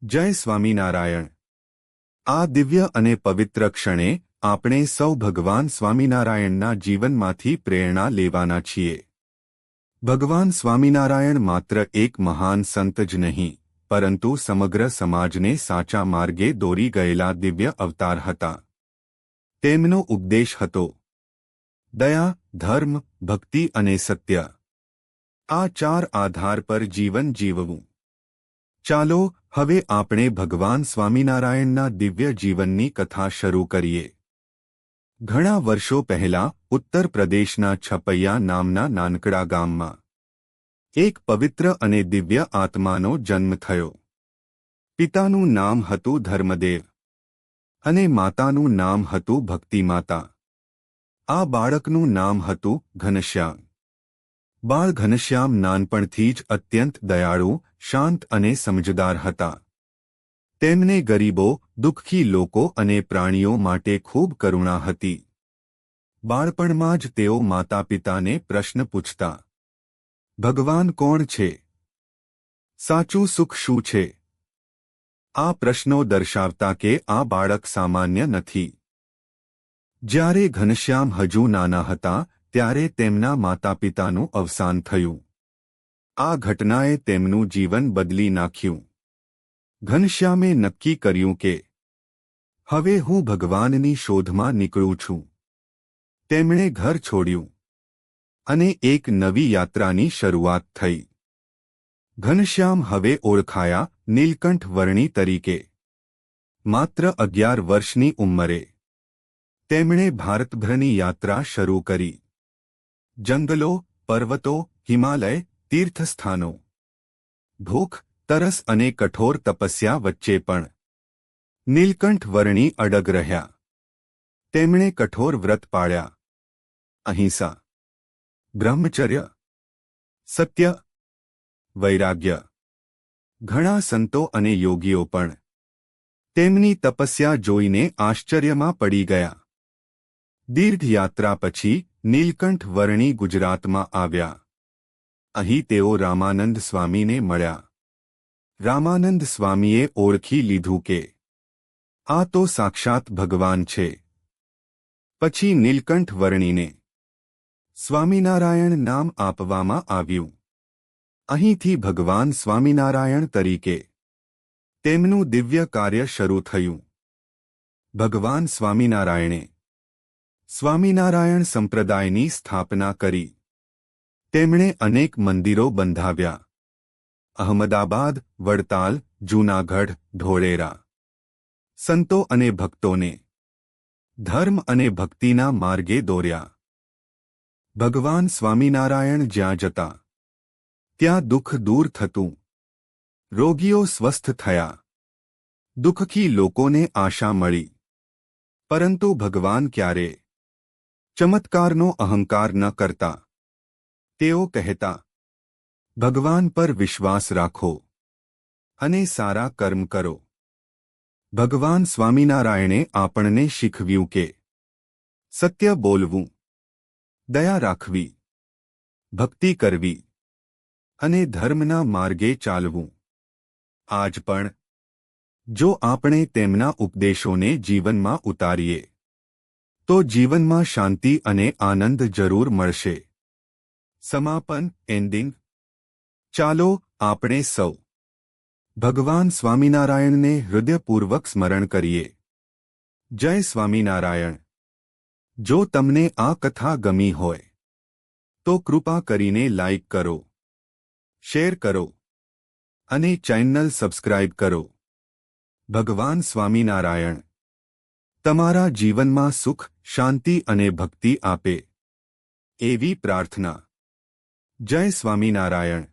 જય સ્વામિનારાયણ। આ દિવ્ય અને પવિત્ર ક્ષણે આપણે સૌ ભગવાન સ્વામિનારાયણના જીવનમાંથી પ્રેરણા લેવાના છીએ। ભગવાન સ્વામિનારાયણ માત્ર એક મહાન સંત જ નહીં, પરંતુ સમગ્ર સમાજને સાચા માર્ગે દોરી ગયેલા દિવ્ય અવતાર હતા। તેમનો ઉપદેશ હતો દયા, ધર્મ, ભક્તિ અને સત્ય। આ ચાર આધાર પર જીવન જીવવું। ચાલો હવે આપણે ભગવાન સ્વામિનારાયણના દિવ્ય જીવનની કથા શરૂ કરીએ। ઘણા વર્ષો પહેલા ઉત્તર પ્રદેશના છપૈયા નામના નાનકડા ગામમાં એક પવિત્ર અને દિવ્ય આત્માનો જન્મ થયો। પિતાનું નામ હતું ધર્મદેવ અને માતાનું નામ હતું ભક્તિમાતા। આ બાળકનું નામ હતું ઘનશ્યામ। બાળ ઘનશ્યામ નાનપણથી જ અત્યંત દયાળુ, શાંત અને સમજદાર હતા। તેમને ગરીબો, દુઃખી લોકો અને પ્રાણીઓ માટે ખૂબ કરુણા હતી। બાળપણમાં જ તેઓ માતાપિતાને પ્રશ્ન પૂછતા, ભગવાન કોણ છે? સાચું સુખ શું છે? આ પ્રશ્નો દર્શાવતા કે આ બાળક સામાન્ય નથી। જ્યારે ઘનશ્યામ હજુ નાના હતા ત્યારે તેમના માતાપિતાનું અવસાન થયું। આ ઘટનાએ તેમનું જીવન બદલી નાખ્યું। ઘનશ્યામે નક્કી કર્યું કે હવે હું ભગવાનની શોધમાં નીકળું છું। તેમણે ઘર છોડ્યું અને એક નવી યાત્રાની શરૂઆત થઈ। ઘનશ્યામ હવે ઓળખાયા નીલકંઠ વર્ણી તરીકે। માત્ર 11 વર્ષની ઉંમરે તેમણે ભારતભરની યાત્રા શરૂ કરી। જંગલો, પર્વતો, હિમાલય, તીર્થસ્થાનો, ભૂખ, તરસ અને કઠોર તપસ્યા વચ્ચે પણ નીલકંઠ વર્ણી અડગ રહ્યા। તેમણે કઠોર વ્રત પાળ્યા, અહિંસા, બ્રહ્મચર્ય, સત્ય, વૈરાગ્ય। ઘણા સંતો અને યોગીઓ પણ તેમની તપસ્યા જોઈને આશ્ચર્યમાં પડી ગયા। દીર્ઘ યાત્રા પછી નીલકંઠ વર્ણી ગુજરાતમાં આવ્યા। અહીં તેઓ રામાનંદ સ્વામીને મળ્યા। રામાનંદ સ્વામીએ ઓળખી લીધું કે આ તો સાક્ષાત ભગવાન છે। પછી નીલકંઠ વર્ણીને સ્વામિનારાયણ નામ આપવામાં આવ્યું। અહીંથી ભગવાન સ્વામિનારાયણ તરીકે તેમનું દિવ્ય કાર્ય શરૂ થયું। ભગવાન સ્વામિનારાયણે સ્વામિનારાયણ સંપ્રદાયની સ્થાપના કરી। તેમણે અનેક મંદિરો બંધાવ્યા: અહમદાબાદ, વડતાલ, જૂનાગઢ, ઢોળેરા। સંતો અને ભક્તોને ધર્મ અને ભક્તિના માર્ગે દોર્યા। ભગવાન સ્વામિનારાયણ જ્યાં જતા ત્યાં દુઃખ દૂર થતું, રોગીઓ સ્વસ્થ થયા, દુઃખી લોકોને આશા મળી। પરંતુ ભગવાન ક્યારેય ચમત્કારનો અહંકાર ન કરતા। તેઓ કહેતા, ભગવાન પર વિશ્વાસ રાખો અને સારા કર્મ કરો। ભગવાન સ્વામિનારાયણે આપણને શીખવ્યું કે સત્ય બોલવું, દયા રાખવી, ભક્તિ કરવી અને ધર્મના માર્ગે ચાલવું। આજ પણ જો આપણે તેમના ઉપદેશોને જીવનમાં ઉતારીએ તો જીવનમાં શાંતિ અને આનંદ જરૂર મળશે। સમાપન એન્ડિંગ। ચાલો આપણે સૌ ભગવાન સ્વામિનારાયણને હૃદયપૂર્વક સ્મરણ કરીએ। જય સ્વામિનારાયણ। જો તમને આ કથા ગમી હોય તો કૃપા કરીને લાઈક કરો, શેર કરો અને ચેનલ સબસ્ક્રાઇબ કરો। ભગવાન સ્વામિનારાયણ તમારા જીવનમાં સુખ, શાંતિ અને ભક્તિ આપે, એવી પ્રાર્થના। જય સ્વામિનારાયણ।